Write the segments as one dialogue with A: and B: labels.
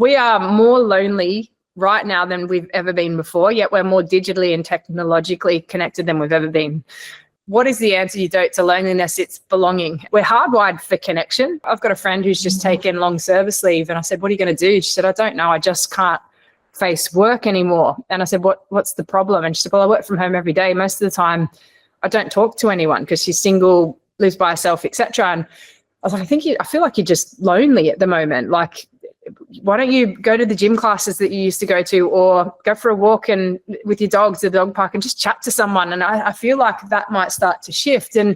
A: We are more lonely right now than we've ever been before, yet we're more digitally and technologically connected than we've ever been. What is the antidote to loneliness? It's belonging. We're hardwired for connection. I've got a friend who's just taken long service leave, and I said, what are you going to do? She said, I don't know. I just can't face work anymore. And I said, what's the problem? And she said, well, I work from home every day. Most of the time I don't talk to anyone because she's single, lives by herself, etc. And I was like, I feel like you're just lonely at the moment. Like, why don't you go to the gym classes that you used to go to, or go for a walk and with your dogs to the dog park and just chat to someone? And I feel like that might start to shift. And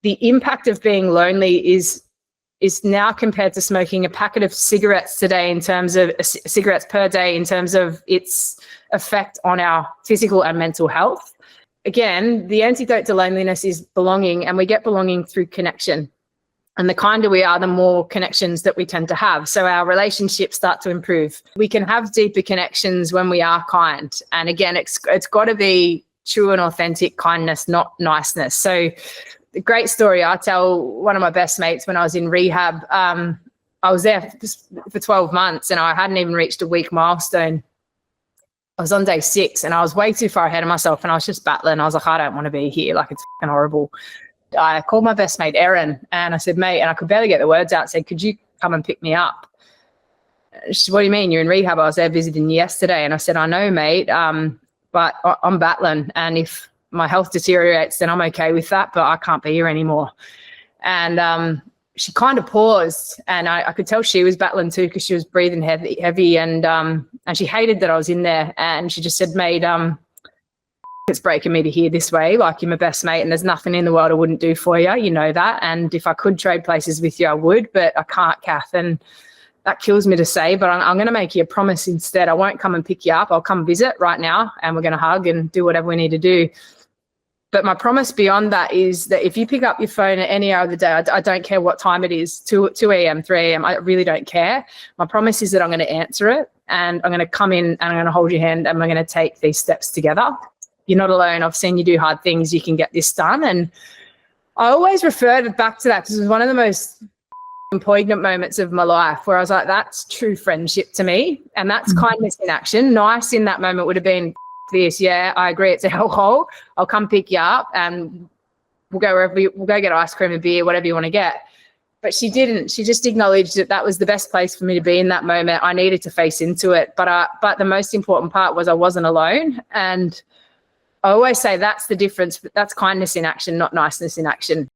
A: the impact of being lonely is now compared to smoking a packet of cigarettes today, in terms of cigarettes per day, in terms of its effect on our physical and mental health. Again, the antidote to loneliness is belonging, and we get belonging through connection. And the kinder we are, the more connections that we tend to have. So our relationships start to improve. We can have deeper connections when we are kind. And again, it's got to be true and authentic kindness, not niceness. So the great story I tell one of my best mates, when I was in rehab, I was there for 12 months and I hadn't even reached a week milestone. I was on day 6 and I was way too far ahead of myself, and I was just battling. I was like, I don't want to be here. Like, it's fucking horrible. I called my best mate, Erin, and I said, mate, and I could barely get the words out, said, could you come and pick me up? She said, what do you mean? You're in rehab? I was there visiting you yesterday. And I said, I know, mate, but I'm battling. And if my health deteriorates, then I'm okay with that, but I can't be here anymore. And she kind of paused, and I could tell she was battling too, because she was breathing heavy, and she hated that I was in there. And she just said, mate, it's breaking me to hear this way. Like, you're my best mate and there's nothing in the world I wouldn't do for you. You know that. And if I could trade places with you, I would, but I can't, Kath. And that kills me to say, but I'm going to make you a promise instead. I won't come and pick you up. I'll come visit right now, and we're going to hug and do whatever we need to do. But my promise beyond that is that if you pick up your phone at any hour of the day, I don't care what time it is, 2 a.m., 3 a.m., I really don't care. My promise is that I'm going to answer it, and I'm going to come in and I'm going to hold your hand, and we're going to take these steps together. You're not alone. I've seen you do hard things. You can get this done. And I always referred back to that because it was one of the most poignant moments of my life, where I was like, that's true friendship to me. And that's kindness in action. Nice in that moment would have been this. Yeah, I agree. It's a hellhole. I'll come pick you up and we'll go wherever we'll go get ice cream and beer, whatever you want to get. But she didn't. She just acknowledged that that was the best place for me to be in that moment. I needed to face into it. But the most important part was I wasn't alone. And I always say that's the difference. That's kindness in action, not niceness in action.